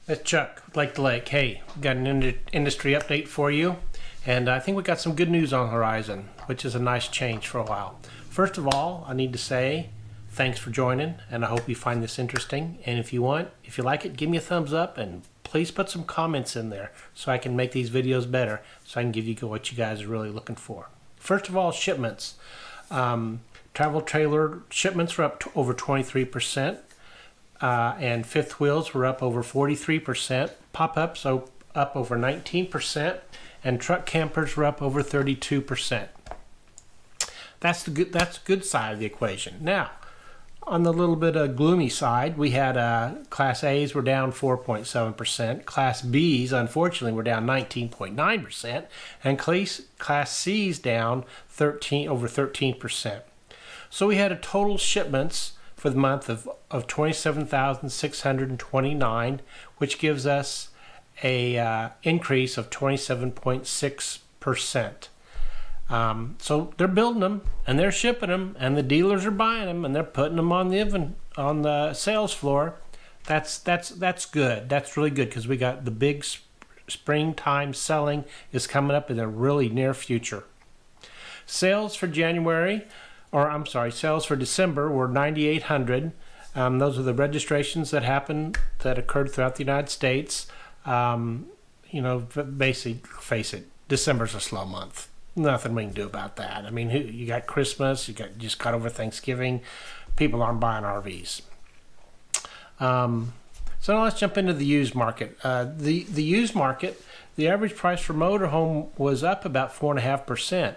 It's Chuck, Lake to Lake. Hey, got an industry update for you, and I think we got some good news on the horizon, which is a nice change for a while. First of all, I need to say thanks for joining, and I hope you find this interesting. And if you like it, give me a thumbs up, and please put some comments in there so I can make these videos better, so I can give you what you guys are really looking for. First of all, shipments. Travel trailer shipments were up to over 23%. And fifth wheels were up over 43%, pop-ups up over 19%, and truck campers were up over 32%. That's the good side of the equation. Now, on the little bit of gloomy side, we had Class A's were down 4.7%, Class B's unfortunately were down 19.9%, and Class C's down over 13%. So we had a total shipments for the month of 27,629, which gives us a increase of 27.6%. So they're building them and they're shipping them, and the dealers are buying them and they're putting them on the sales floor. That's good. That's really good, because we got the big springtime selling is coming up in the really near future. Sales for December were 9,800. Those are the registrations that occurred throughout the United States. Basically, face it, December's a slow month. Nothing we can do about that. I mean, you got Christmas, you just got over Thanksgiving. People aren't buying RVs. So now let's jump into the used market. The used market, the average price for motorhome was up about 4.5%.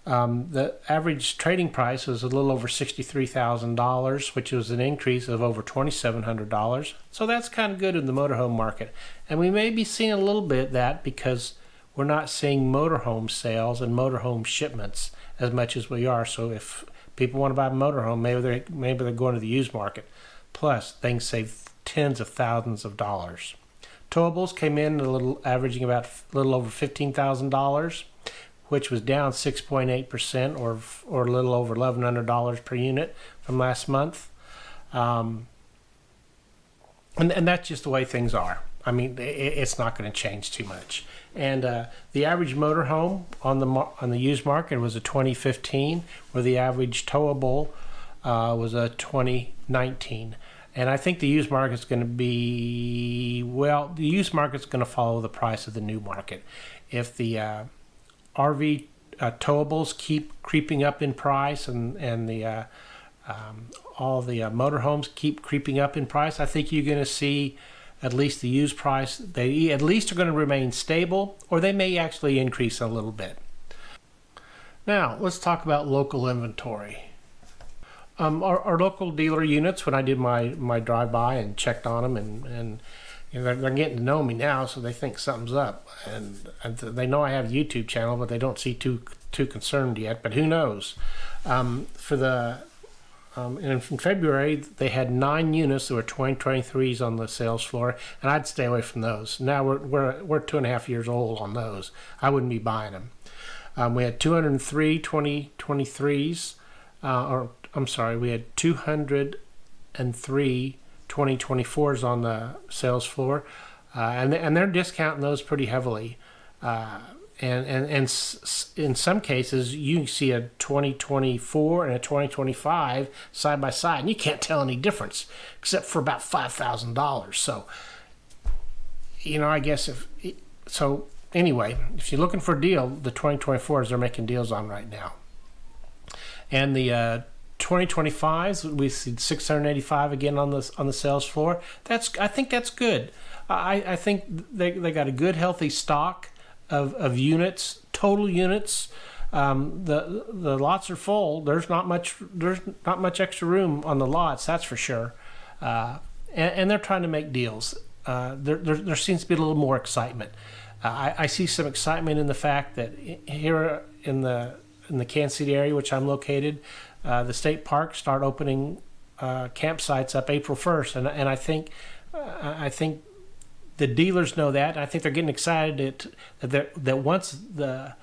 The average trading price was a little over $63,000, which was an increase of over $2,700. So that's kind of good in the motorhome market. And we may be seeing a little bit of that because we're not seeing motorhome sales and motorhome shipments as much as we are. So if people want to buy a motorhome, maybe they're going to the used market. Plus, they can save tens of thousands of dollars. Towables came in averaging about a little over $15,000. Which was down 6.8%, or a little over $1,100 per unit from last month. And that's just the way things are. I mean, it's not going to change too much. And the average motorhome on the used market was a 2015, where the average towable was a 2019. And I think the used market's going to follow the price of the new market. If the RV towables keep creeping up in price, and all the motorhomes keep creeping up in price, I think you're going to see at least the used price, they at least are going to remain stable, or they may actually increase a little bit. Now, let's talk about local inventory. Our local dealer units, when I did my drive-by and checked on them, and they're getting to know me now, so they think something's up, and they know I have a YouTube channel, but they don't seem too concerned yet. But who knows? In February, they had 9 units that were 2023s on the sales floor, and I'd stay away from those. Now we're 2.5 years old on those. I wouldn't be buying them. We had 203 2023s, we had 203 2024s on the sales floor, and they're discounting those pretty heavily. And in some cases, you can see a 2024 and a 2025 side by side, and you can't tell any difference except for about $5,000. So, I guess anyway, if you're looking for a deal, the 2024s they're making deals on right now, and the 2025s, we see 685 again on the sales floor. I think that's good. I think they got a good healthy stock of units, total units. The lots are full. There's not much extra room on the lots, that's for sure. And they're trying to make deals. There seems to be a little more excitement. I see some excitement in the fact that here in the Kansas City area, which I'm located, the state parks start opening campsites up April 1st, and I think the dealers know that. I think they're getting excited that once the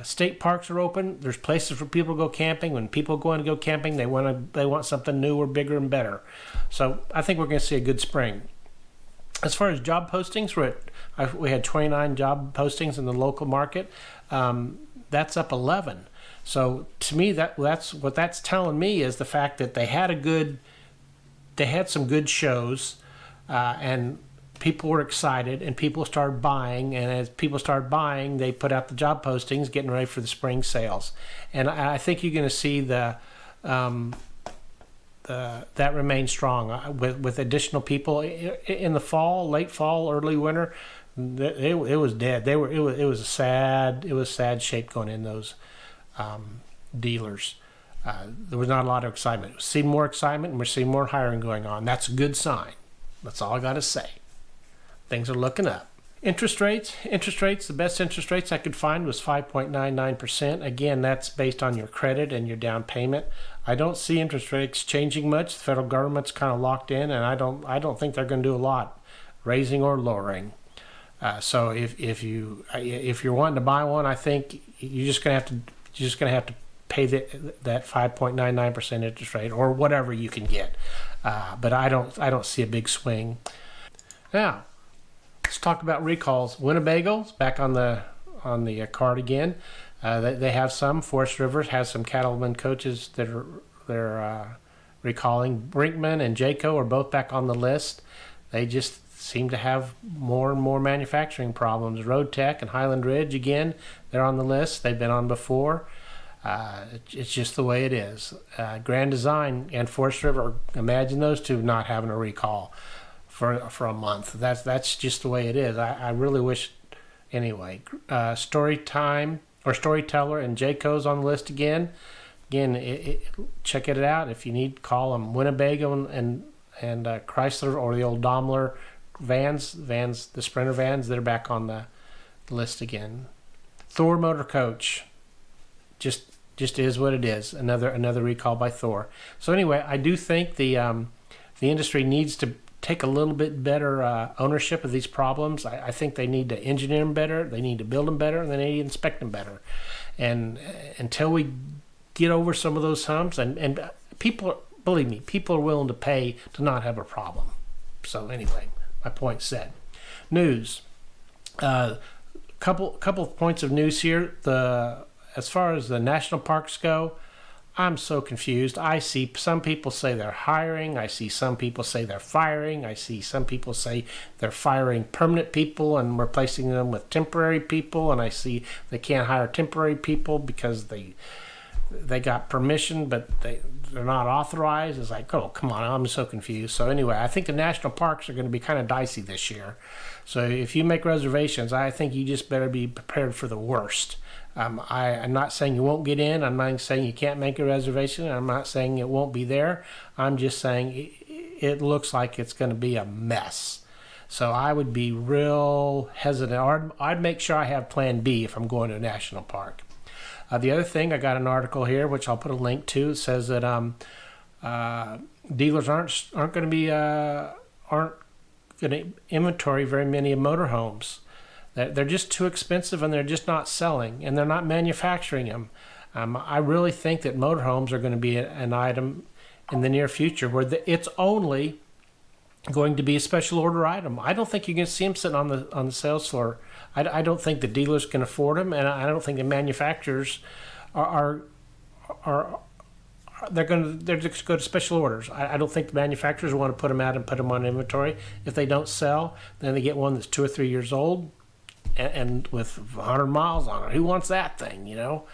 state parks are open, there's places for people to go camping. When people go in to go camping, they want something newer, bigger, and better. So I think we're going to see a good spring. As far as job postings, we had 29 job postings in the local market. That's up 11. So to me, that's what that's telling me is the fact that they had some good shows, and people were excited, and people started buying. And as people started buying, they put out the job postings, getting ready for the spring sales. And I think you're going to see that remain strong with additional people in the fall, late fall, early winter. It was dead. It was sad shape going in those dealers. There was not a lot of excitement. We're seeing more excitement, and we're seeing more hiring going on. That's a good sign. That's all I got to say. Things are looking up. Interest rates. The best interest rates I could find was 5.99%. Again, that's based on your credit and your down payment. I don't see interest rates changing much. The federal government's kind of locked in, and I don't think they're going to do a lot, raising or lowering. So if you're wanting to buy one, I think you're just going to have to pay that 5.99% interest rate or whatever you can get. But I don't see a big swing. Now, let's talk about recalls. Winnebago's back on the card again. They have some. Forest River has some cattlemen coaches that they're recalling. Brinkman and Jayco are both back on the list. They just seem to have more and more manufacturing problems. Road Tech and Highland Ridge, again, they're on the list. They've been on before. It's just the way it is. Grand Design and Forest River, imagine those two not having a recall for a month. That's just the way it is. I really wish, anyway. Storyteller and Jayco's on the list again. Again, check it out. If you need, call them. Winnebago and Chrysler or the old Daimler vans, the Sprinter vans, they're back on the list again. Thor Motor Coach, just is what it is. Another recall by Thor. So anyway, I do think the industry needs to take a little bit better ownership of these problems. I think they need to engineer them better, they need to build them better, and they need to inspect them better. And until we get over some of those humps, and people, believe me, people are willing to pay to not have a problem. So anyway, my point said. News. Couple of points of news here. As far as the national parks go, I'm so confused. I see some people say they're hiring. I see some people say they're firing. I see some people say they're firing permanent people and replacing them with temporary people. And I see they can't hire temporary people because they got permission, but they're not authorized. It's like, oh, come on, I'm so confused. So anyway, I think the national parks are going to be kind of dicey this year. So if you make reservations, I think you just better be prepared for the worst. I'm not saying you won't get in. I'm not saying you can't make a reservation. I'm not saying it won't be there. I'm just saying it looks like it's going to be a mess. So I would be real hesitant. Or I'd make sure I have plan B if I'm going to a national park. The other thing, I got an article here, which I'll put a link to. It says that dealers aren't going to inventory very many motorhomes. They're just too expensive, and they're just not selling, and they're not manufacturing them. I really think that motorhomes are going to be an item in the near future where it's only going to be a special order item. I don't think you're going to see them sitting on the sales floor. I don't think the dealers can afford them, and I don't think the manufacturers they're just go to special orders. I don't think the manufacturers want to put them out and put them on inventory. If they don't sell, then they get one that's 2 or 3 years old and with 100 miles on it. Who wants that thing, you know?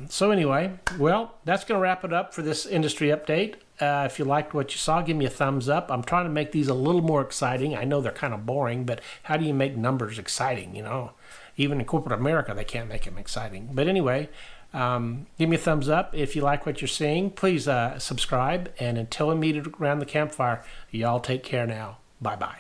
So anyway, well, that's going to wrap it up for this industry update. If you liked what you saw, give me a thumbs up. I'm trying to make these a little more exciting. I know they're kind of boring, but how do you make numbers exciting, you know? Even in corporate America, they can't make them exciting. But anyway, give me a thumbs up. If you like what you're seeing, please subscribe. And until we meet around the campfire, y'all take care now. Bye-bye.